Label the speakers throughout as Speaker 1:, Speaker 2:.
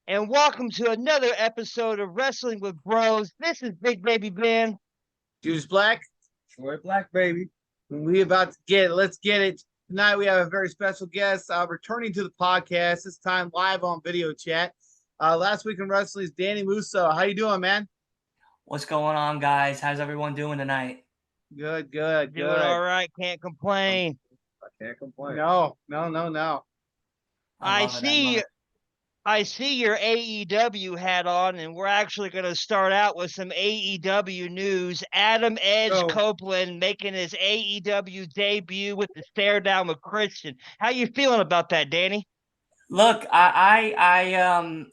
Speaker 1: and welcome to another episode of Wrestling with Bros. This is Big Baby Ben.
Speaker 2: Juice Black, Troy Black, baby. We about to get it. Let's get it. Tonight we have a very special guest returning to the podcast. This time live on video chat. Last week in wrestling is Danny Musso. How you doing, man?
Speaker 3: What's going on, guys? How's everyone doing tonight?
Speaker 2: Good.
Speaker 1: Doing all right, can't complain.
Speaker 2: I can't complain. No.
Speaker 1: I see your AEW hat on, and we're actually going to start out with some AEW news. Adam Edge Copeland making his AEW debut with the stare down with Christian. How you feeling about that, Danny?
Speaker 3: Look, I'm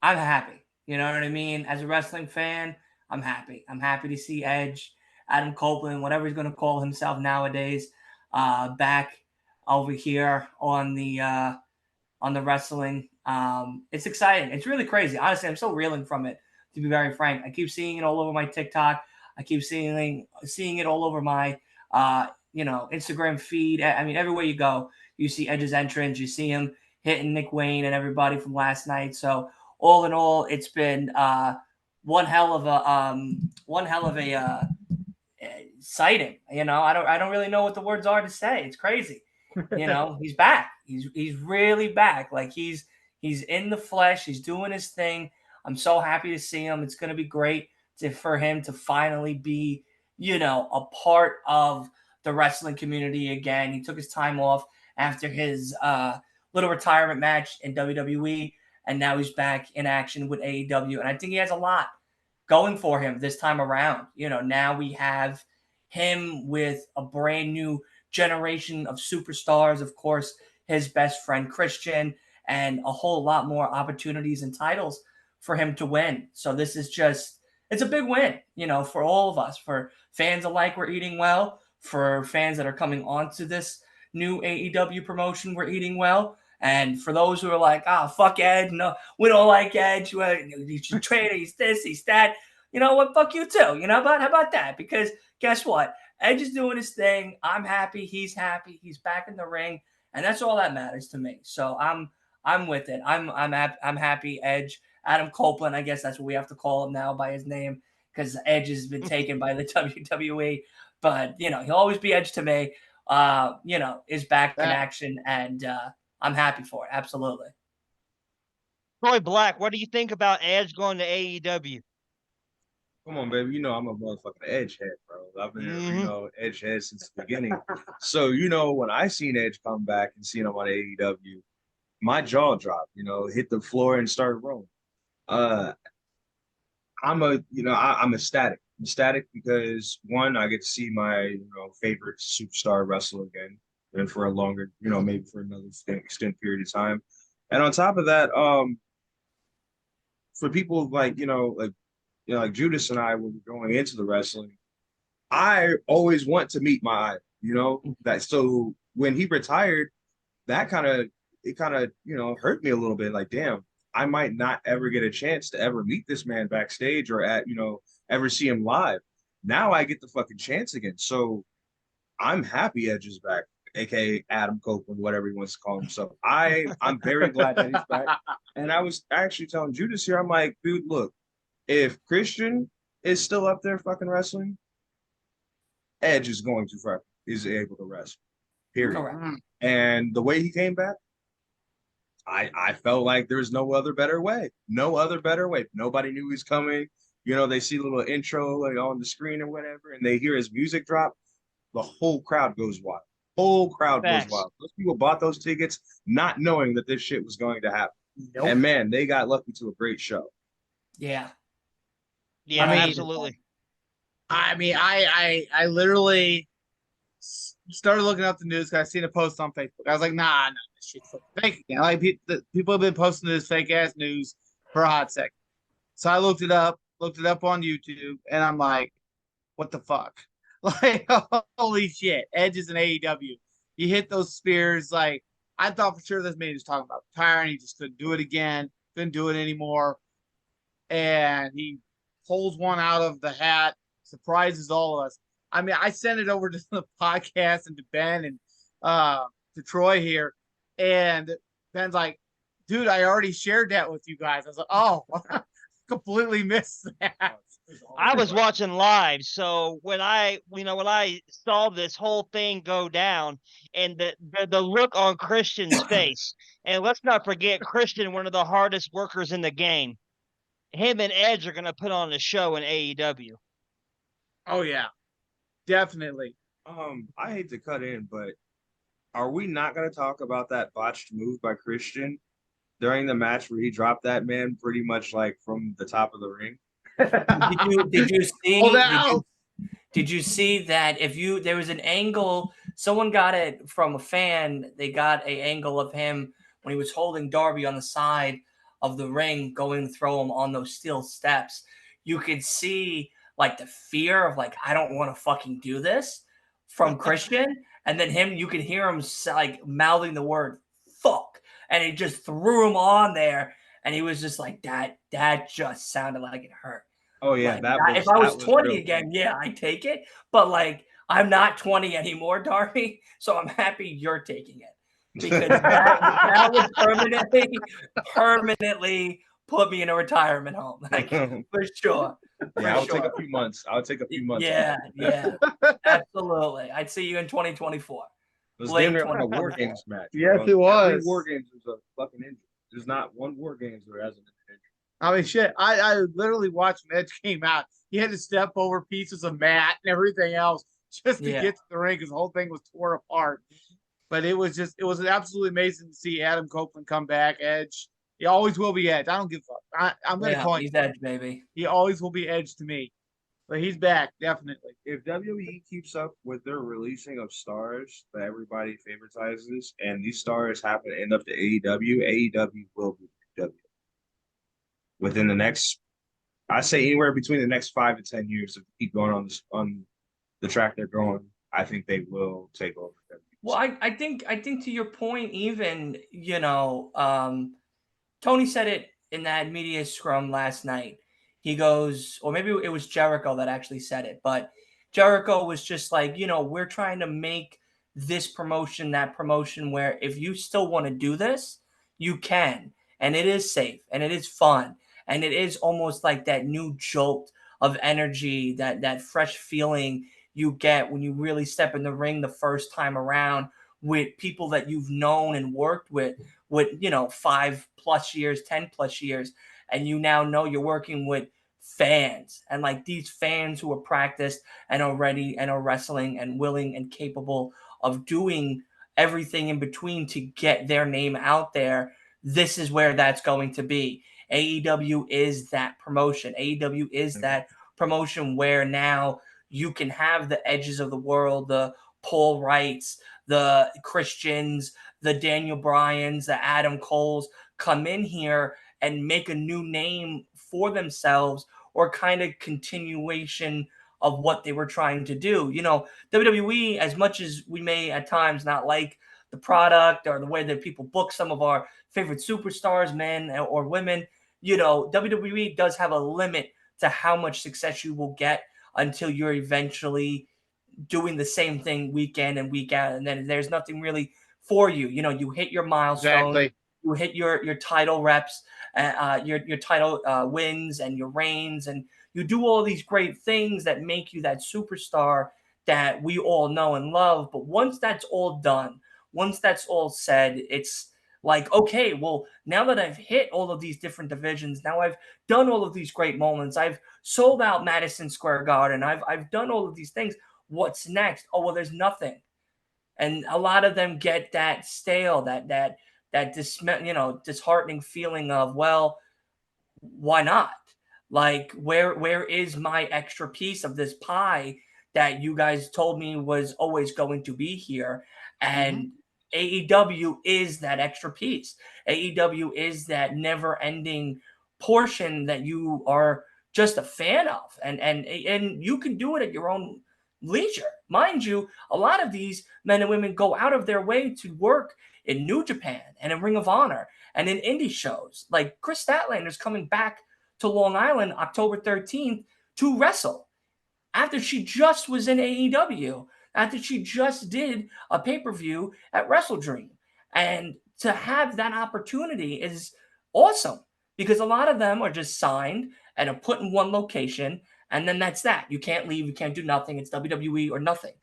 Speaker 3: happy. You know what I mean? As a wrestling fan, I'm happy. I'm happy to see Edge, Adam Copeland, whatever he's going to call himself nowadays, back over here on the wrestling. It's exciting. It's really crazy. Honestly, I'm still reeling from it, to be very frank. I keep seeing it all over my TikTok. I keep seeing it all over my Instagram feed. I mean, everywhere you go, you see Edge's entrance. You see him hitting Nick Wayne and everybody from last night. So all in all, it's been one hell of a sighting. You know, I don't really know what the words are to say. It's crazy. You know, he's back. He's really back. Like he's in the flesh. He's doing his thing. I'm so happy to see him. It's going to be great for him to finally be, a part of the wrestling community again. He took his time off after his little retirement match in WWE, and now he's back in action with AEW. And I think he has a lot going for him this time around. You know, now we have him with a brand new generation of superstars, of course, his best friend Christian, and a whole lot more opportunities and titles for him to win. So this is it's a big win, for all of us, for fans alike. We're eating well. For fans that are coming onto this new AEW promotion, we're eating well. And for those who are like, fuck Edge, no, we don't like Edge, he's a traitor, he's this, he's that, you know what, fuck you too, but how about that? Because guess what? Edge is doing his thing. I'm happy. He's happy. He's back in the ring, and that's all that matters to me. So I'm with it. I'm happy. Edge, Adam Copeland. I guess that's what we have to call him now by his name, because Edge has been taken by the WWE. But he'll always be Edge to me. Is back in action, and I'm happy for it. Absolutely.
Speaker 1: Troy Black, what do you think about Edge going to AEW?
Speaker 4: Come on, baby. I'm a motherfucking Edge head, bro. I've been, Edge head since the beginning. So, when I seen Edge come back and seen him on AEW, my jaw dropped, hit the floor and started rolling. I'm ecstatic. I'm ecstatic because, one, I get to see my, favorite superstar wrestle again, and for a longer, maybe for another extended period of time. And on top of that, for people like Judas and I, when we're going into the wrestling, I always want to meet my idol, that. So when he retired, it kind of hurt me a little bit. Like, damn, I might not ever get a chance to ever meet this man backstage or ever see him live. Now I get the fucking chance again. So I'm happy Edge is back, aka Adam Copeland, whatever he wants to call himself. I'm very glad that he's back. And I was actually telling Judas here, I'm like, dude, look, if Christian is still up there fucking wrestling, Edge is able to wrestle. Period.
Speaker 3: Correct.
Speaker 4: And the way he came back, I felt like there's no other better way. No other better way. Nobody knew he was coming. They see a little intro like on the screen or whatever, and they hear his music drop. The whole crowd goes wild. Goes wild. Those people bought those tickets not knowing that this shit was going to happen. Nope. And man, they got lucky to a great show.
Speaker 3: Yeah.
Speaker 1: Yeah, absolutely.
Speaker 2: I literally started looking up the news because I seen a post on Facebook. I was like, nah, this shit's fake again. Like people have been posting this fake ass news for a hot second. So I looked it up on YouTube, and I'm like, what the fuck? Like, holy shit, Edge is an AEW. You hit those spears. Like, I thought for sure this man was talking about retiring. He just couldn't do it again, couldn't do it anymore. And he pulls one out of the hat, surprises all of us. I mean, I sent it over to the podcast and to Ben and to Troy here. And Ben's like, dude, I already shared that with you guys. I was like, oh, completely missed that.
Speaker 1: I was watching live, so when I saw this whole thing go down, and the look on Christian's face, and let's not forget Christian, one of the hardest workers in the game. Him and Edge are going to put on a show in AEW.
Speaker 2: Oh yeah, definitely.
Speaker 4: I hate to cut in, but are we not going to talk about that botched move by Christian during the match where he dropped that man pretty much like from the top of the ring?
Speaker 3: Did you see?
Speaker 2: Oh, that
Speaker 3: Did you see that there was an angle, someone got it from a fan, they got an angle of him when he was holding Darby on the side of the ring, going to throw him on those steel steps. You could see like the fear of like, I don't want to fucking do this from Christian. And then you could hear him like mouthing the word fuck. And he just threw him on there. And he was just like, that just sounded like it hurt.
Speaker 4: Oh yeah,
Speaker 3: like, if I was 20 again, yeah, I take it. But like, I'm not 20 anymore, Darby. So I'm happy you're taking it because that would permanently put me in a retirement home, like for sure.
Speaker 4: Yeah, I'll take a few months.
Speaker 3: Yeah, absolutely. I'd see you in 2024.
Speaker 4: It was damn near like a War Games match.
Speaker 2: Yes, it was.
Speaker 4: Every War Games was a fucking injury. There's not one War Games where hasn't been an injury.
Speaker 2: I mean, shit. I literally watched when Edge came out. He had to step over pieces of mat and everything else just to get to the ring because the whole thing was torn apart. But it was absolutely amazing to see Adam Copeland come back. Edge. He always will be Edge. I don't give a fuck. I'm going to call him.
Speaker 3: He's Edge, baby.
Speaker 2: He always will be Edge to me. But he's back, definitely.
Speaker 4: If WWE keeps up with their releasing of stars that everybody favoritizes, and these stars happen to end up to AEW will be WWE. Within the next, I say anywhere between the next 5 to 10 years, if they keep going on the track they're going, I think they will take over.
Speaker 3: Well, I think to your point, even Tony said it in that media scrum last night. He goes, or maybe it was Jericho that actually said it, but Jericho was just like, we're trying to make this promotion, that promotion where if you still want to do this, you can. And it is safe and it is fun. And it is almost like that new jolt of energy, that fresh feeling you get when you really step in the ring the first time around with people that you've known and worked with 5+ years, 10+ years. And you now know you're working with fans and like these fans who are practiced and are ready and are wrestling and willing and capable of doing everything in between to get their name out there. This is where that's going to be. AEW is that promotion. AEW is that promotion where now you can have the Edges of the world, the Paul Wrights, the Christians, the Daniel Bryans, the Adam Coles come in here and make a new name for themselves or kind of continuation of what they were trying to do. WWE, as much as we may at times not like the product or the way that people book some of our favorite superstars, men or women, WWE does have a limit to how much success you will get until you're eventually doing the same thing week in and week out. And then there's nothing really for you. You hit your milestone,
Speaker 2: exactly.
Speaker 3: You hit your title reps, your title wins and your reigns, and you do all these great things that make you that superstar that we all know and love. But once that's all done, once that's all said, it's like, okay, well, now that I've hit all of these different divisions, now I've done all of these great moments, I've sold out Madison Square Garden, I've done all of these things. What's next? Oh, well, there's nothing. And a lot of them get that stale, that disheartening feeling of, well, why not? Like, where is my extra piece of this pie that you guys told me was always going to be here? And AEW is that extra piece. AEW is that never-ending portion that you are just a fan of, and you can do it at your own leisure. Mind you, a lot of these men and women go out of their way to work in New Japan and in Ring of Honor and in indie shows. Like Chris Statlander's coming back to Long Island October 13th to wrestle after she just was in AEW, after she just did a pay-per-view at Wrestle Dream. And to have that opportunity is awesome because a lot of them are just signed and are put in one location, and then that's that. You can't leave, you can't do nothing. It's WWE or nothing.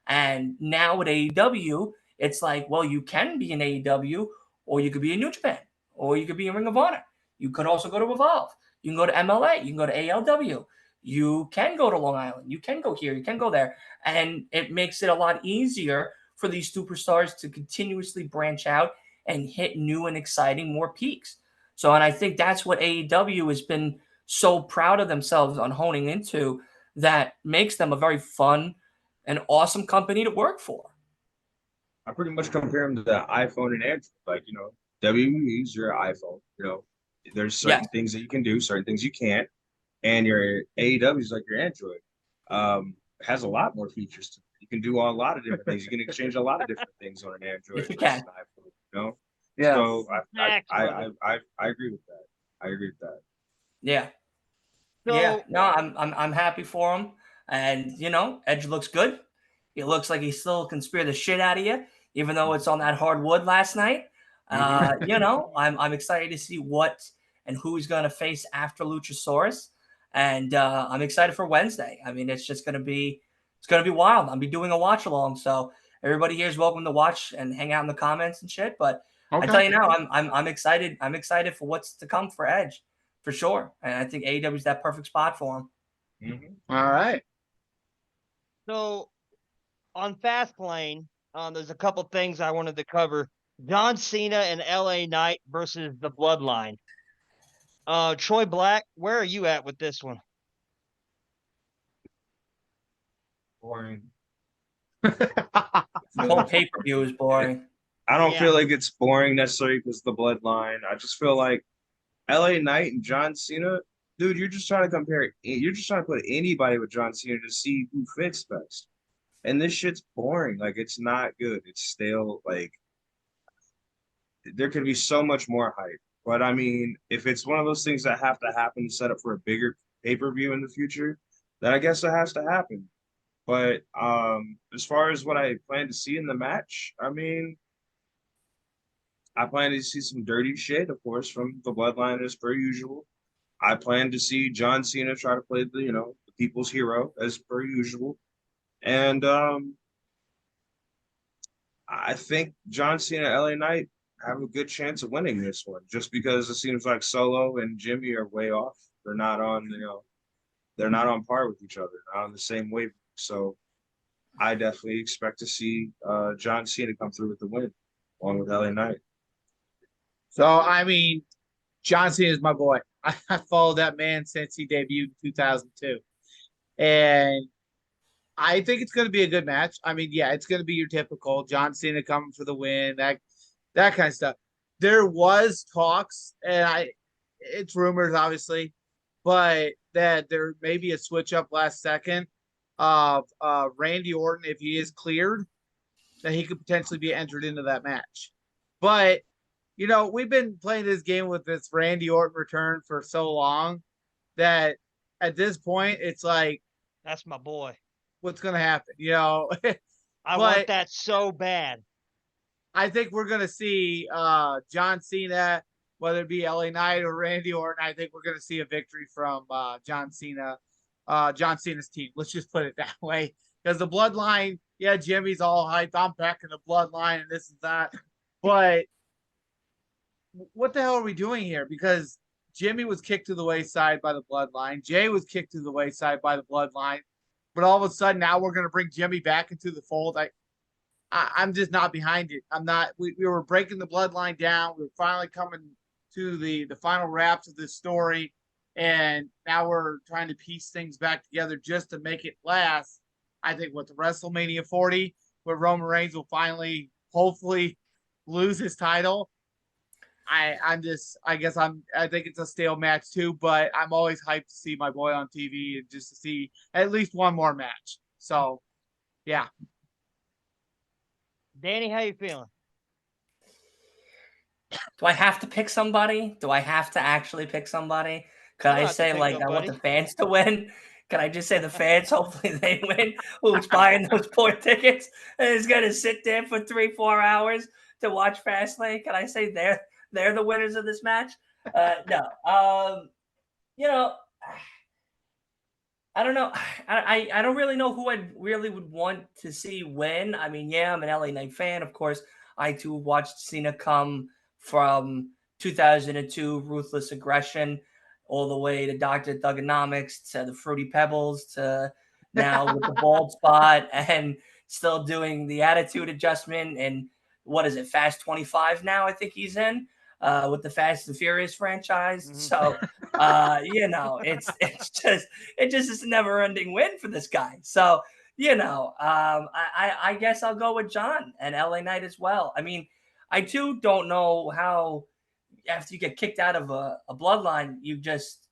Speaker 3: And now with AEW, it's like, well, you can be in AEW, or you could be in New Japan, or you could be in Ring of Honor. You could also go to Evolve. You can go to MLA. You can go to ALW. You can go to Long Island. You can go here. You can go there. And it makes it a lot easier for these superstars to continuously branch out and hit new and exciting more peaks. So, and I think that's what AEW has been so proud of themselves on honing into, that makes them a very fun and awesome company to work for.
Speaker 4: I pretty much compare them to the iPhone and Android. Like, WWE is your iPhone. There's certain things that you can do, certain things you can't, and your AEW is like your Android. Has a lot more features to it. You can do a lot of different things. You can exchange a lot of different things on an Android
Speaker 3: If you
Speaker 4: versus
Speaker 3: can.
Speaker 4: an iPhone.
Speaker 2: Yeah.
Speaker 4: So
Speaker 1: Exactly.
Speaker 4: I agree with that. I agree with that.
Speaker 3: Yeah.
Speaker 1: So,
Speaker 3: Yeah. No, I'm happy for him. And Edge looks good. It looks like he still can spear the shit out of you, even though it's on that hard wood last night. I'm excited to see what and who he's going to face after Luchasaurus, and I'm excited for Wednesday. I mean, it's gonna be wild. I'll be doing a watch along, so everybody here is welcome to watch and hang out in the comments and shit. But I tell you now, I'm excited. I'm excited for what's to come for Edge, for sure. And I think AEW is that perfect spot for him.
Speaker 4: Mm-hmm.
Speaker 2: All right.
Speaker 1: So on Fastlane, there's a couple things I wanted to cover. John Cena and LA Knight versus the Bloodline. Troy Black, where are you at with this one?
Speaker 4: Boring.
Speaker 3: The whole pay-per-view is boring.
Speaker 4: I don't
Speaker 1: Yeah.
Speaker 4: feel like it's boring necessarily because the bloodline. I just feel like LA Knight and John Cena, dude, you're just trying to put anybody with John Cena to see who fits best. And this shit's boring. Like, it's not good. It's stale. Like, there could be so much more hype. But I mean, if it's one of those things that have to happen to set up for a bigger pay-per-view in the future, then I guess it has to happen. But as far as what I plan to see in the match, I mean, I plan to see some dirty shit, of course, from the Bloodline as per usual. I plan to see John Cena try to play the people's hero as per usual. And I think John Cena, LA Knight have a good chance of winning this one, just because it seems like Solo and Jimmy are way off. They're not on, they're not on par with each other, not on the same wave. So I definitely expect to see John Cena come through with the win, along with LA Knight.
Speaker 2: So, I mean, John Cena is my boy. I followed that man since he debuted in 2002. And I think it's going to be a good match. I mean, yeah, it's going to be your typical John Cena coming for the win, that kind of stuff. There was talks, and it's rumors, obviously, but that there may be a switch up last second of Randy Orton, if he is cleared, that he could potentially be entered into that match. But we've been playing this game with this Randy Orton return for so long that at this point, it's like,
Speaker 1: that's my boy.
Speaker 2: What's going to happen?
Speaker 1: I want that so bad.
Speaker 2: I think we're going to see John Cena, whether it be LA Knight or Randy Orton. I think we're going to see a victory from John Cena, John Cena's team. Let's just put it that way. Because the Bloodline, yeah, Jimmy's all hyped. I'm back in the Bloodline and this and that. But what the hell are we doing here? Because Jimmy was kicked to the wayside by the Bloodline. Jay was kicked to the wayside by the Bloodline. But all of a sudden, now we're going to bring Jimmy back into the fold. I'm just not behind it. I'm not. We were breaking the Bloodline down. We were finally coming to the final wraps of this story. And now we're trying to piece things back together just to make it last. I think with the WrestleMania 40, where Roman Reigns will finally, hopefully, lose his title. I think it's a stale match too, but I'm always hyped to see my boy on TV and just to see at least one more match. So, yeah.
Speaker 1: Danny, how you feeling?
Speaker 3: Do I have to pick somebody? Do I have to actually pick somebody? Could I say, like, I want the fans to win? Can I just say the fans, hopefully they win, who's buying those poor tickets and is going to sit there for 3-4 hours to watch Fastlane. Can I say they're the winners of this match? No. You know, I don't know. I don't really know who I really would want to see win. I mean, yeah, I'm an LA Knight fan, of course. I too watched Cena come from 2002 Ruthless Aggression all the way to Dr. Thugonomics to the Fruity Pebbles to now with the bald spot and still doing the attitude adjustment. And what is it, Fast 25 now? I think he's in with the Fast and Furious franchise.
Speaker 1: Mhm.
Speaker 3: So, it just is a never ending win for this guy. So, I guess I'll go with John and LA Knight as well. I mean, I too don't know how after you get kicked out of a bloodline, you just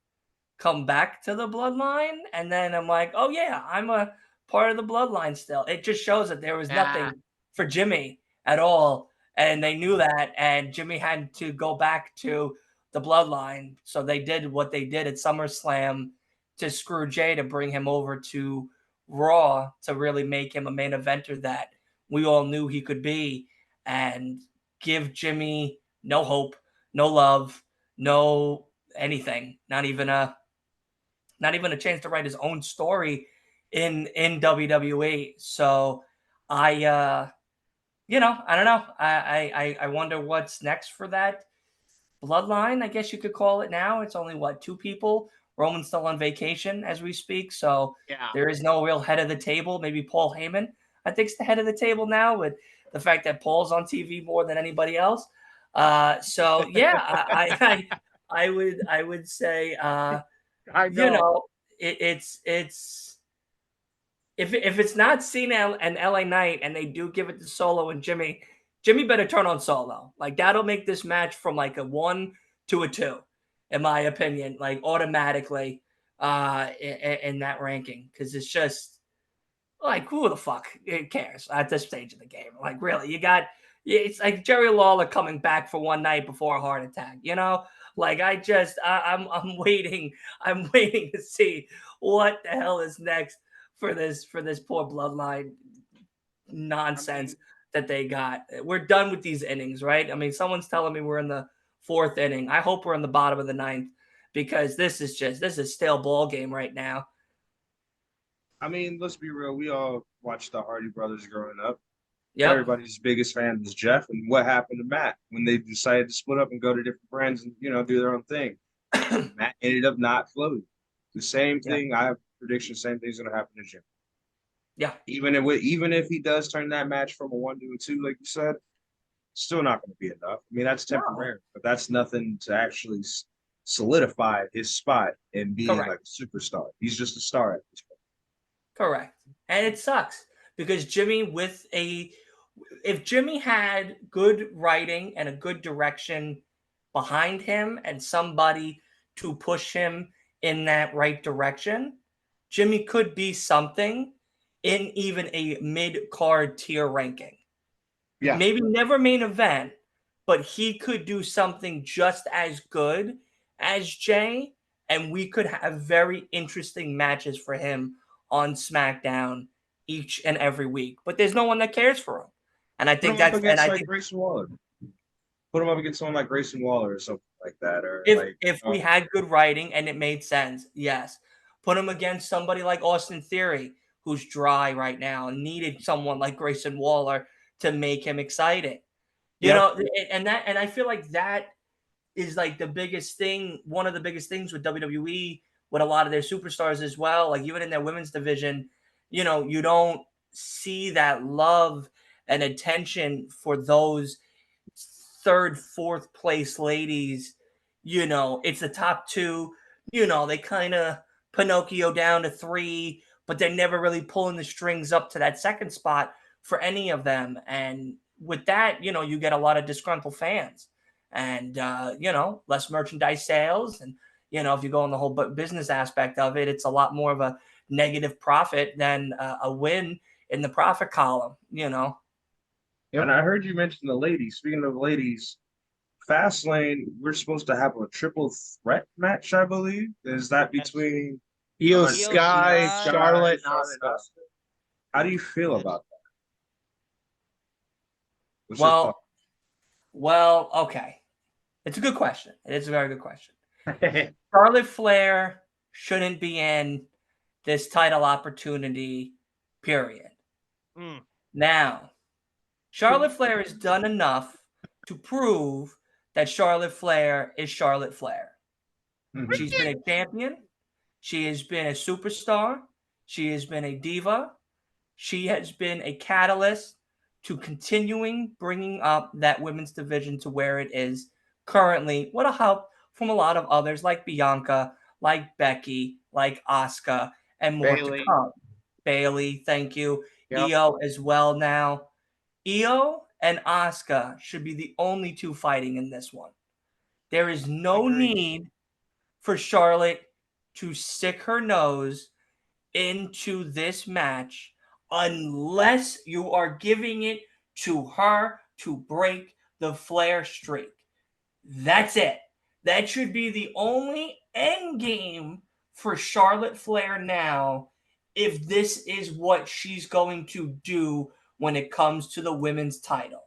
Speaker 3: come back to the bloodline. And then I'm like, oh yeah, I'm a part of the bloodline still. It just shows that there was nothing for Jimmy at all. And they knew that. And Jimmy had to go back to the bloodline. So they did what they did at SummerSlam to screw Jay to bring him over to Raw to really make him a main eventer that we all knew he could be and give Jimmy no hope, no love, no anything, not even a chance to write his own story in WWE. So I I don't know. I wonder what's next for that bloodline, I guess you could call it now. It's only what, two people. Roman's still on vacation as we speak, so
Speaker 2: Yeah.
Speaker 3: there is no real head of the table. Maybe Paul Heyman, I think, is the head of the table now with the fact that Paul's on TV more than anybody else. So yeah, I would say
Speaker 2: I know.
Speaker 3: it's if it's not Cena and LA Knight and they do give it to Solo and Jimmy better turn on Solo. Like that'll make this match from like a 1 to a 2, in my opinion, like automatically in that ranking. Cause it's just like, who the fuck cares at this stage of the game? Like really, it's like Jerry Lawler coming back for one night before a heart attack, Like I'm waiting to see what the hell is next for this poor bloodline nonsense that they got. We're done with these innings, right? I mean, someone's telling me we're in the 4th inning. I hope we're in the bottom of the 9th because this is stale ball game right now.
Speaker 4: I mean, let's be real. We all watched the Hardy Brothers growing up.
Speaker 3: Yep.
Speaker 4: Everybody's biggest fan was Jeff. And what happened to Matt when they decided to split up and go to different brands and, do their own thing? Matt ended up not floating. The same thing. I have a prediction. Same thing's going to happen to Jim.
Speaker 3: Yeah.
Speaker 4: Even if he does turn that match from a 1 to a 2, like you said, still not going to be enough. I mean, that's temporary, but that's nothing to actually solidify his spot and being like a superstar. He's just a star at this point.
Speaker 3: Correct. And it sucks because if Jimmy had good writing and a good direction behind him and somebody to push him in that right direction, Jimmy could be something in even a mid-card tier ranking.
Speaker 2: Yeah.
Speaker 3: Maybe never main event, but he could do something just as good as Jay, and we could have very interesting matches for him on SmackDown each and every week. But there's no one that cares for him. And I think that's
Speaker 4: Grayson Waller. Put him up against someone like Grayson Waller or something like that. Or
Speaker 3: if we had good writing and it made sense, yes. Put him against somebody like Austin Theory, who's dry right now and needed someone like Grayson Waller to make him exciting. And I feel like that is like the biggest thing, one of the biggest things with WWE, with a lot of their superstars as well. Like even in their women's division, you don't see that love and attention for those 3rd, 4th place ladies. It's the top 2, they kind of Pinocchio down to 3, but they're never really pulling the strings up to that 2nd spot for any of them. And with that, you get a lot of disgruntled fans and, less merchandise sales. And, if you go on the whole business aspect of it, it's a lot more of a negative profit than a win in the profit column,
Speaker 4: Yep. And I heard you mention the ladies. Speaking of ladies, Fastlane, we're supposed to have a triple threat match, I believe. Is that between
Speaker 2: Io Sky, Charlotte, and Asuka?
Speaker 4: How do you feel about that?
Speaker 3: Well, okay. It's a good question. It is a very good question. Charlotte Flair shouldn't be in this title opportunity, period. Now, Charlotte Flair has done enough to prove that Charlotte Flair is Charlotte Flair. She's been a champion. She has been a superstar. She has been a diva. She has been a catalyst to continuing bringing up that women's division to where it is currently, with a help from a lot of others like Bianca, like Becky, like Asuka, and more
Speaker 2: Bayley.
Speaker 3: to come. Bayley, thank you.
Speaker 2: Yep.
Speaker 3: Io as well now. Io and Asuka should be the only two fighting in this one. There is no need for Charlotte to stick her nose into this match unless you are giving it to her to break the Flair streak. That's it. That should be the only end game for Charlotte Flair now, if this is what she's going to do when it comes to the women's title.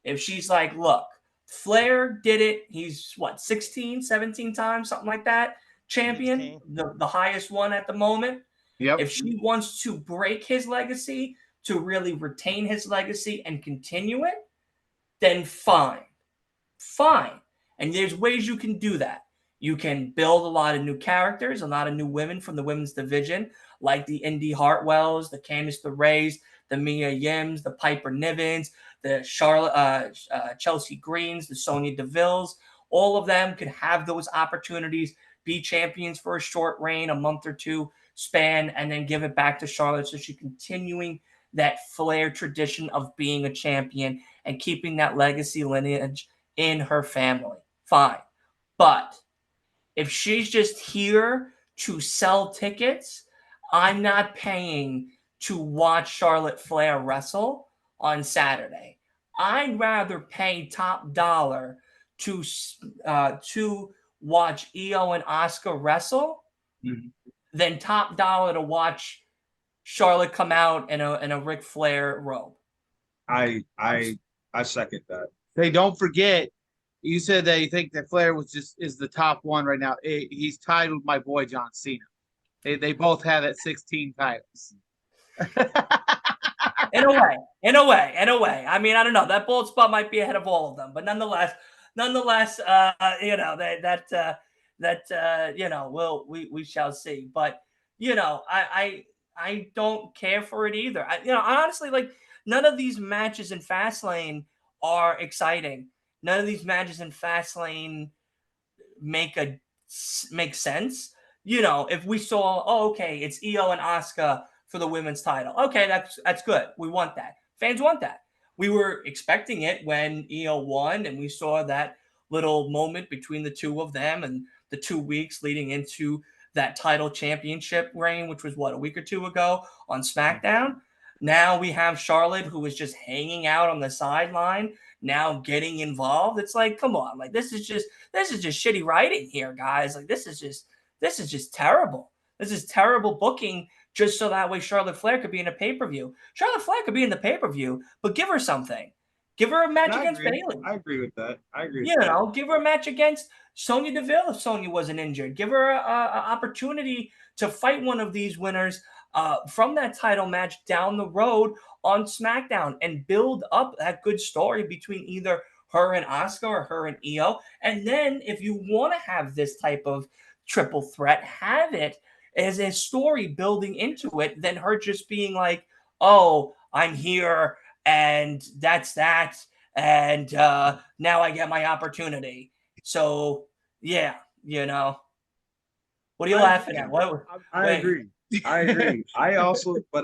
Speaker 3: If she's like, look, Flair did it. He's 16, 17 times, something like that. Champion, the highest one at the moment.
Speaker 2: Yep.
Speaker 3: If she wants to break his legacy, to really retain his legacy and continue it, then fine. Fine. And there's ways you can do that. You can build a lot of new characters, a lot of new women from the women's division, like the Indy Hartwells, the Candice LeRae's, the Mia Yims, the Piper Nivens, the Chelsea Greens, the Sonya Deville's. All of them could have those opportunities, be champions for a short reign, a month or two span, and then give it back to Charlotte so she's continuing that Flair tradition of being a champion and keeping that legacy lineage in her family. Fine. But if she's just here to sell tickets, I'm not paying to watch Charlotte Flair wrestle on Saturday. I'd rather pay top dollar to watch Io and Asuka wrestle than top dollar to watch Charlotte come out in a Ric Flair robe.
Speaker 4: I second that.
Speaker 2: Hey, don't forget, you said that you think that Flair is the top one right now. He's tied with my boy John Cena. They both have that 16 titles.
Speaker 3: In a way. I mean, I don't know. That bold spot might be ahead of all of them, but nonetheless, we shall see. But I don't care for it either. I honestly, like, none of these matches in Fastlane are exciting. None of these matches in Fastlane make sense. If we saw, okay, it's Io and Asuka for the women's title. Okay, that's good. We want that. Fans want that. We were expecting it when Io won, and we saw that little moment between the two of them and the 2 weeks leading into that title championship reign, which was a week or two ago on SmackDown. Now we have Charlotte, who was just hanging out on the sideline, now getting involved. It's like, come on, like this is just shitty writing here, guys. Like this is just terrible. This is terrible booking, just so that way Charlotte Flair could be in a pay-per-view. Charlotte Flair could be in the pay-per-view, but give her something. Give her a match against Bayley.
Speaker 4: I agree with that.
Speaker 3: Give her a match against Sonya Deville if Sonya wasn't injured. Give her an opportunity to fight one of these winners from that title match down the road on SmackDown and build up that good story between either her and Asuka or her and Io. And then if you want to have this type of triple threat, have it as a story building into it than her just being like, oh, I'm here and that's that. And now I get my opportunity. So, yeah, What are you laughing at?
Speaker 4: I agree. I also, but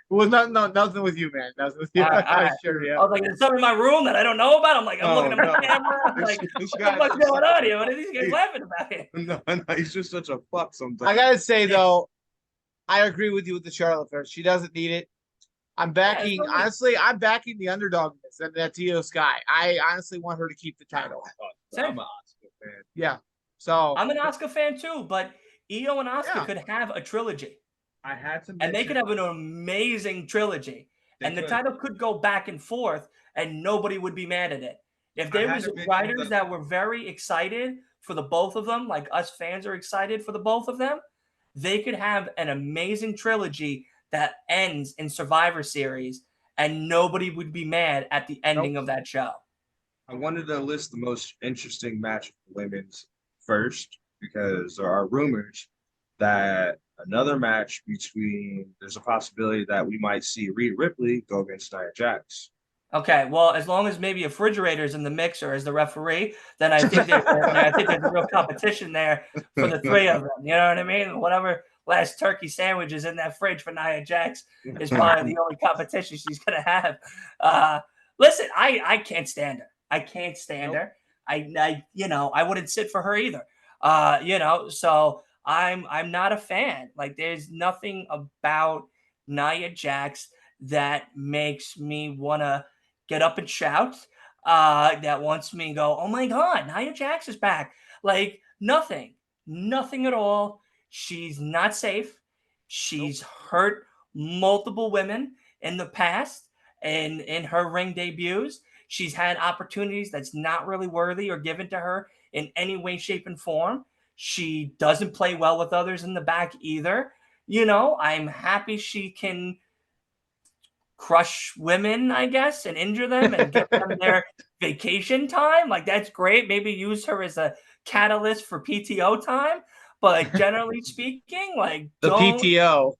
Speaker 2: well, nothing with you, man. Nothing with you.
Speaker 3: Sure, yeah. I was like, there's something in my room that I don't know about. I'm like, I'm looking at my camera. I'm like, what's going on here? What are these guys laughing about here?
Speaker 4: No, he's just such a fuck sometimes.
Speaker 2: I gotta say though, I agree with you with the Charlotte Flair. She doesn't need it. I'm backing, honestly, I'm backing the underdog in this, and that's Io Sky. I honestly want her to keep the title.
Speaker 4: I'm an Asuka fan.
Speaker 2: Yeah. So
Speaker 3: I'm an Asuka fan too, but Io and Asuka could have a trilogy.
Speaker 4: I had to,
Speaker 3: and they could have an amazing trilogy, and the title could go back and forth, and nobody would be mad at it. If
Speaker 4: I
Speaker 3: there
Speaker 4: had
Speaker 3: was
Speaker 4: to mention
Speaker 3: writers that were very excited for the both of them, like us fans are excited for the both of them, they could have an amazing trilogy that ends in Survivor Series, and nobody would be mad at the ending of that show.
Speaker 4: I wanted to list the most interesting match of the women's first because there are rumors that another match there's a possibility that we might see Rhea Ripley go against Nia Jax.
Speaker 3: Okay, well, as long as maybe a refrigerator's in the mixer as the referee, then I think there's a real competition there for the three of them. You know what I mean? Whatever last turkey sandwich is in that fridge for Nia Jax is probably the only competition she's gonna have. Listen, I can't stand her. I can't stand her. I wouldn't sit for her either. So I'm not a fan. Like, there's nothing about Nia Jax that makes me wanna get up and shout. That wants me to go, oh my God, Nia Jax is back. Like, nothing at all. She's not safe. She's hurt multiple women in the past and in her ring debuts. She's had opportunities that's not really worthy or given to her in any way, shape, and form. She doesn't play well with others in the back either. I'm happy she can crush women, I guess, and injure them and give them their vacation time. Like, that's great. Maybe use her as a catalyst for PTO time. But generally speaking, like,
Speaker 2: The PTO.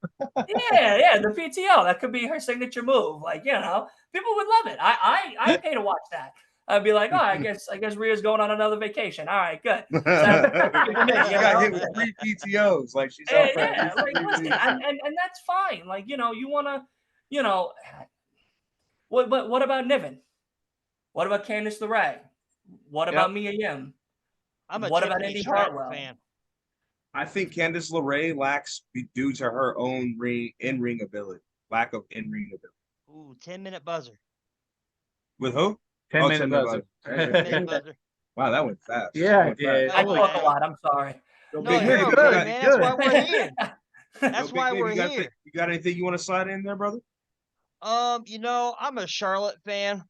Speaker 3: Yeah, the PTO. That could be her signature move. Like, people would love it. I pay to watch that. I'd be like, oh, I guess Rhea's going on another vacation. All right, good.
Speaker 4: She got hit with 3 PTOs. Like, she's out
Speaker 3: like, listen, and that's fine. Like, you want to, what about Niven? What about Candice LeRae? What about Mia Yim?
Speaker 1: What about Indy Hartwell fan?
Speaker 4: I think Candice LeRae lacks due to her own in-ring ability, lack of in-ring ability.
Speaker 1: Ooh, 10-minute buzzer.
Speaker 4: With who?
Speaker 2: 10-minute buzzer.
Speaker 1: 10-minute buzzer.
Speaker 4: Wow, that went fast.
Speaker 2: Yeah, it did.
Speaker 3: I talk a lot. I'm sorry.
Speaker 1: No, you're okay, man. That's why we're here. That's why we're here.
Speaker 4: You got anything you want to slide in there, brother?
Speaker 1: I'm a Charlotte fan.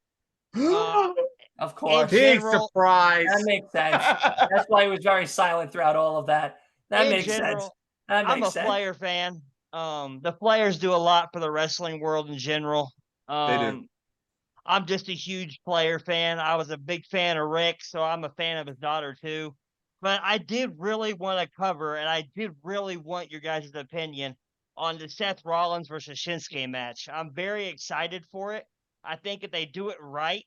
Speaker 3: Of course.
Speaker 2: Big surprise.
Speaker 3: That makes sense. That's why he was very silent throughout all of that. That makes sense.
Speaker 1: I'm a Flair fan. The Flairs do a lot for the wrestling world in general.
Speaker 4: They do.
Speaker 1: I'm just a huge Flair fan. I was a big fan of Rick, so I'm a fan of his daughter too. But I did really want to cover, and I did really want your guys' opinion on the Seth Rollins versus Shinsuke match. I'm very excited for it. I think if they do it right,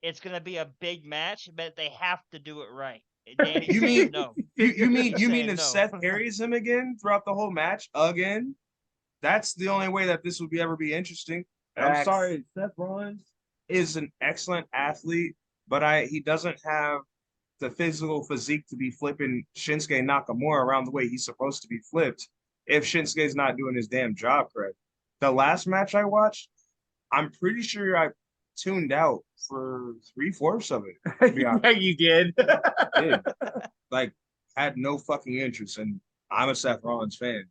Speaker 1: it's going to be a big match, but they have to do it right. Danny,
Speaker 4: you mean
Speaker 1: no?
Speaker 4: You mean if Seth carries him again throughout the whole match again? That's the only way that this would ever be interesting. I'm sorry, Seth Rollins is an excellent athlete, but he doesn't have the physical physique to be flipping Shinsuke Nakamura around the way he's supposed to be flipped if Shinsuke's not doing his damn job correct. The last match I watched, I'm pretty sure I tuned out for 3/4 of it.
Speaker 2: Yeah, you did.
Speaker 4: Like, had no fucking interest, and I'm a Seth Rollins fan.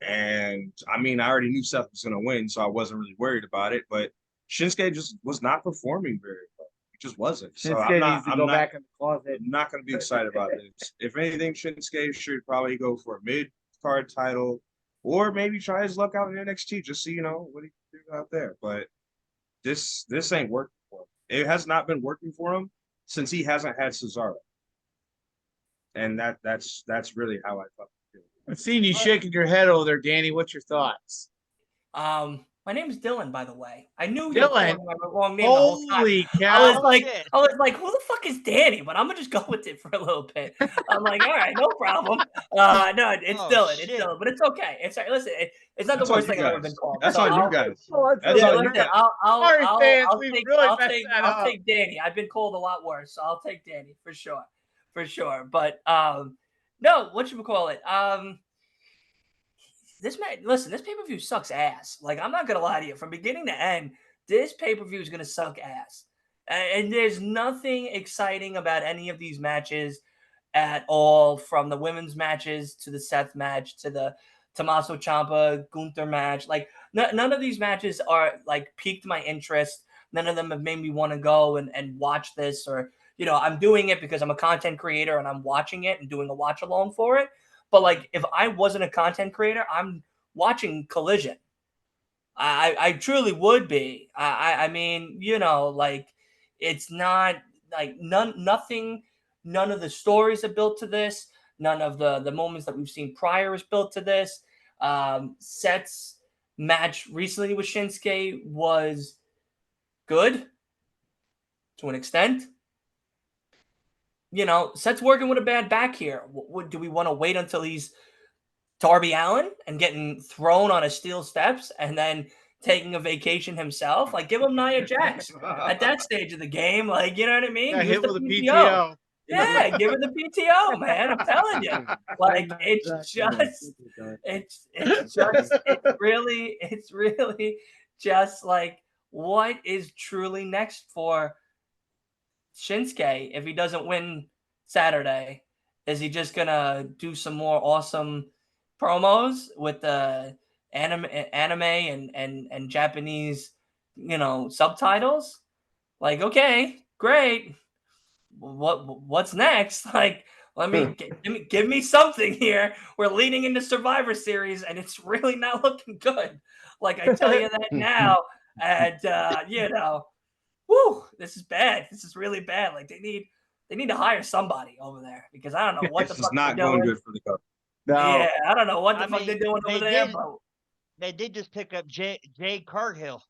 Speaker 4: And I mean, I already knew Seth was going to win, so I wasn't really worried about it. But Shinsuke just was not performing very well. He just wasn't. So
Speaker 2: Shinsuke needs to go back in the closet.
Speaker 4: I'm not going to be excited about this. If anything, Shinsuke should probably go for a mid-card title, or maybe try his luck out in NXT, just so you know what he can do out there. But this ain't working for him. It has not been working for him since he hasn't had Cesaro. And that's really how I felt.
Speaker 2: I've seen you shaking your head over there, Danny. What's your thoughts?
Speaker 3: My name is Dylan, by the way. I knew
Speaker 2: Dylan.
Speaker 3: You were wrong name.
Speaker 2: Holy cow!
Speaker 3: I was like, who the fuck is Danny? But I'm gonna just go with it for a little bit. I'm like, all right, no problem. No, it's Dylan. It's Dylan, but it's okay. It's listen. It's not the worst thing I've ever been called.
Speaker 4: That's on you guys.
Speaker 2: That's
Speaker 3: on you guys. I'll
Speaker 2: take
Speaker 3: Danny. I've been called a lot worse, so I'll take Danny for sure. But no, what you call it? This pay-per-view sucks ass. Like, I'm not gonna lie to you. From beginning to end, this pay-per-view is gonna suck ass. And there's nothing exciting about any of these matches at all, from the women's matches to the Seth match to the Tommaso Ciampa Gunther match. Like, none of these matches are like piqued my interest. None of them have made me want to go and watch this, or, you know, I'm doing it because I'm a content creator and I'm watching it and doing a watch along for it. But like, if I wasn't a content creator, I'm watching Collision. I truly would be. I mean, you know, like, it's not like nothing, none of the stories are built to this. None of the moments that we've seen prior is built to this. Seth's match recently with Shinsuke was good to an extent. You know, Seth's working with a bad back here. Do we want to wait until he's Darby Allin and getting thrown on a steel steps and then taking a vacation himself? Like, give him Nia Jax at that stage of the game. Like, you know what I mean?
Speaker 2: Got
Speaker 3: Use
Speaker 2: hit
Speaker 3: the
Speaker 2: with a
Speaker 3: PTO.
Speaker 2: PTO.
Speaker 3: Yeah, give her the PTO, man. I'm telling you. Like, it's really just like, what is truly next for Shinsuke if he doesn't win Saturday? Is he just gonna do some more awesome promos with the anime and Japanese, you know, subtitles? Like, okay, great. What's next? Like, give me something here. We're leading into Survivor Series, and it's really not looking good. Like, I tell you that now, and you know, whoo, this is bad. This is really bad. Like, they need to hire somebody over there, because I don't know what the
Speaker 4: This
Speaker 3: fuck
Speaker 4: is not
Speaker 3: they're
Speaker 4: going
Speaker 3: doing.
Speaker 4: good for the company.
Speaker 2: No.
Speaker 3: Yeah, I don't know what the
Speaker 1: I
Speaker 3: fuck
Speaker 1: mean,
Speaker 3: they're doing over
Speaker 1: they
Speaker 3: there,
Speaker 1: did-
Speaker 3: but
Speaker 1: They did just pick up Jade Cargill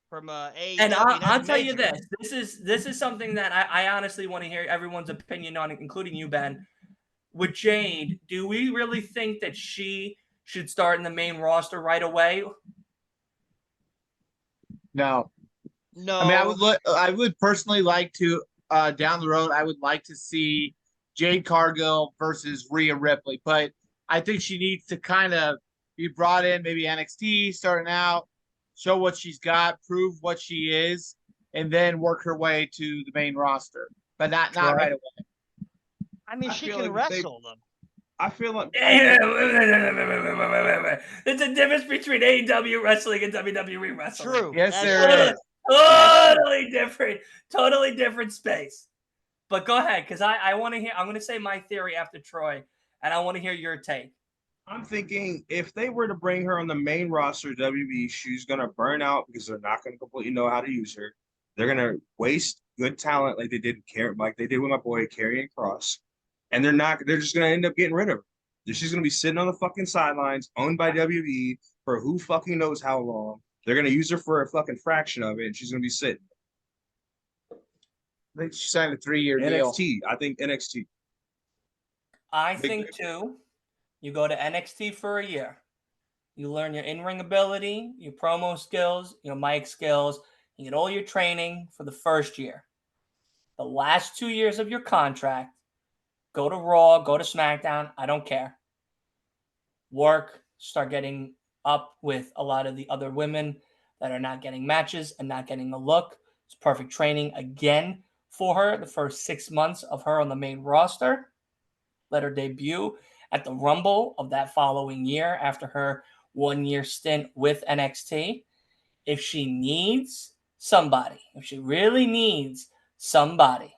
Speaker 1: from AEW.
Speaker 3: and I'll
Speaker 1: That's
Speaker 3: tell you
Speaker 1: major.
Speaker 3: this is something that I honestly want to hear everyone's opinion on, including you, Ben. With Jade, do we really think that she should start in the main roster right away?
Speaker 2: No.
Speaker 1: No,
Speaker 2: I mean, I would personally like to down the road. I would like to see Jade Cargill versus Rhea Ripley, but I think she needs to kind of be brought in, maybe NXT starting out, show what she's got, prove what she is, and then work her way to the main roster. But not right away.
Speaker 1: I mean,
Speaker 4: I
Speaker 1: she
Speaker 4: feel
Speaker 1: can
Speaker 4: like
Speaker 1: wrestle them.
Speaker 4: I feel like
Speaker 3: There's a difference between AEW wrestling and WWE wrestling.
Speaker 1: True.
Speaker 2: Yes,
Speaker 1: That's
Speaker 2: there
Speaker 1: true.
Speaker 2: is.
Speaker 3: Totally different space. But go ahead, because I want to hear. I'm going to say my theory after Troy, and I want to hear your take.
Speaker 4: I'm thinking if they were to bring her on the main roster of WWE, she's gonna burn out because they're not gonna completely know how to use her. They're gonna waste good talent like they did with my boy Karrion Kross, and they're just gonna end up getting rid of her. She's gonna be sitting on the fucking sidelines, owned by WWE for who fucking knows how long. They're gonna use her for a fucking fraction of it, and she's gonna be sitting.
Speaker 2: I think she signed a 3-year deal.
Speaker 4: NXT, I think NXT.
Speaker 3: I think too. You go to NXT for a year. You learn your in-ring ability, your promo skills, your mic skills. You get all your training for the first year. The last 2 years of your contract, go to Raw, go to SmackDown. I don't care. Work, start getting up with a lot of the other women that are not getting matches and not getting a look. It's perfect training again for her. The first 6 months of her on the main roster. Let her debut at the Rumble of that following year after her 1-year stint with NXT. If she needs somebody, if she really needs somebody,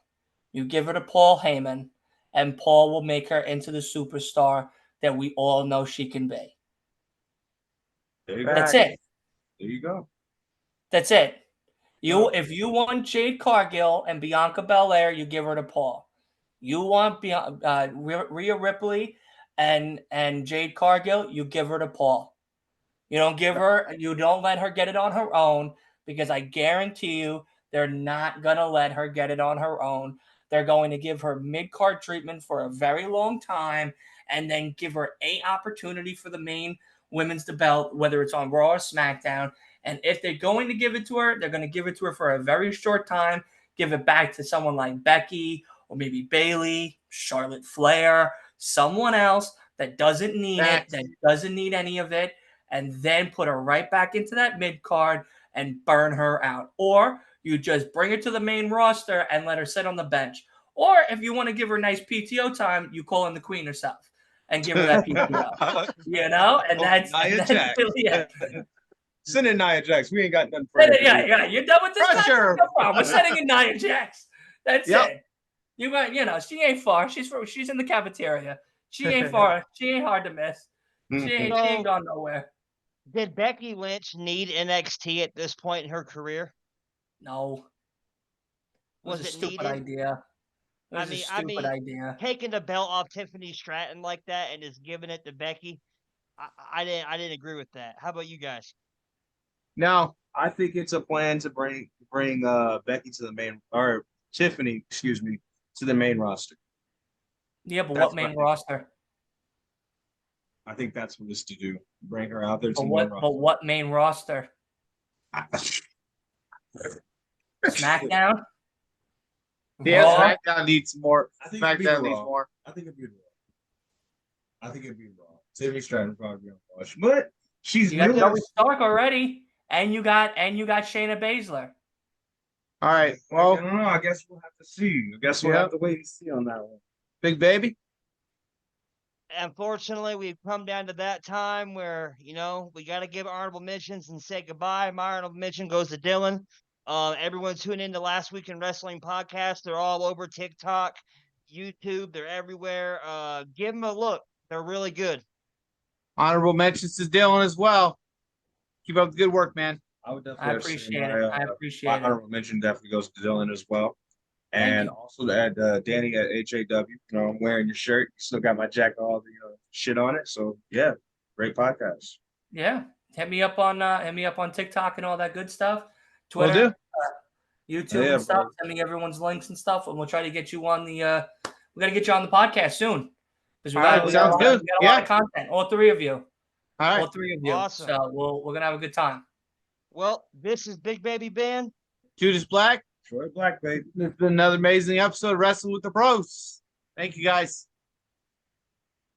Speaker 3: you give her to Paul Heyman, and Paul will make her into the superstar that we all know she can be.
Speaker 4: There you go.
Speaker 3: That's it.
Speaker 4: There you go.
Speaker 3: That's it. If you want Jade Cargill and Bianca Belair, you give her to Paul. You want Rhea Ripley and Jade Cargill, you give her to Paul. You don't let her get it on her own, because I guarantee you they're not going to let her get it on her own. They're going to give her mid-card treatment for a very long time and then give her an opportunity for the main women's belt, whether it's on Raw or SmackDown. And if they're going to give it to her, they're going to give it to her for a very short time, give it back to someone like Becky or maybe Bayley, Charlotte Flair, someone else that doesn't need it, that doesn't need any of it, and then put her right back into that mid-card and burn her out. Or you just bring her to the main roster and let her sit on the bench. Or if you want to give her nice PTO time, you call in the queen herself and give her that PTO. And that's really it.
Speaker 4: Send in Nia Jax. We ain't got nothing for her.
Speaker 3: Yeah. You're done with this?
Speaker 2: Pressure.
Speaker 3: No problem. We're sending in Nia Jax. That's
Speaker 2: Yep.
Speaker 3: it. She ain't far. She's in the cafeteria. She ain't far. She ain't hard to miss. She ain't gone nowhere.
Speaker 1: Did Becky Lynch need NXT at this point in her career?
Speaker 3: No.
Speaker 1: Was
Speaker 3: a
Speaker 1: it
Speaker 3: stupid
Speaker 1: needed?
Speaker 3: idea? It was a stupid idea.
Speaker 1: Taking the belt off Tiffany Stratton like that and just giving it to Becky, I didn't agree with that. How about you guys?
Speaker 2: No.
Speaker 4: I think it's a plan to bring Becky to the main, or Tiffany, excuse me, to the main roster.
Speaker 3: Yeah, but
Speaker 4: That's
Speaker 3: what main
Speaker 4: what
Speaker 3: roster?
Speaker 4: I think that's what it's to do. Bring her out there to
Speaker 3: But
Speaker 4: the
Speaker 3: what?
Speaker 4: main roster.
Speaker 3: But what main roster? SmackDown.
Speaker 2: Yeah,
Speaker 3: Raw?
Speaker 2: SmackDown needs more.
Speaker 4: I think it'd be
Speaker 2: SmackDown needs
Speaker 4: Raw.
Speaker 2: more.
Speaker 4: I think it'd be Raw. I think it'd be Raw. Tiffany Stratton probably be on Raw, but she's
Speaker 3: You got
Speaker 4: new.
Speaker 3: Zoe Stark already, and you got Shayna Baszler.
Speaker 2: All right.
Speaker 4: I
Speaker 2: Well,
Speaker 4: don't know. I guess we'll have to see. I guess we'll have to wait and see on that one.
Speaker 2: Big Baby.
Speaker 1: Unfortunately, we've come down to that time where, we got to give honorable mentions and say goodbye. My honorable mention goes to Dylan. Everyone tune in to Last Week in Wrestling podcast. They're all over TikTok, YouTube. They're everywhere. Give them a look. They're really good.
Speaker 2: Honorable mentions to Dylan as well. Keep up the good work, man.
Speaker 4: I would definitely.
Speaker 3: I appreciate it.
Speaker 4: My honorable mention definitely goes to Dylan as well. And also to add Danny at HAW. I'm wearing your shirt. You still got my jacket, all the shit on it. So yeah, great podcast.
Speaker 3: Yeah, hit me up on TikTok and all that good stuff. Twitter,
Speaker 2: Will do.
Speaker 3: YouTube and stuff. Send me everyone's links and stuff, and we'll try to get you on the. We got to get you on the podcast soon because we got
Speaker 2: sounds good.
Speaker 3: We got a lot of content. All three of you.
Speaker 2: All right.
Speaker 3: All three of you.
Speaker 1: Awesome.
Speaker 3: So we're gonna have a good time.
Speaker 1: Well, this is Big Baby Ben.
Speaker 2: Judas Black.
Speaker 4: Troy Black, baby.
Speaker 2: It's been another amazing episode of Wrestling with the Bros. Thank you, guys.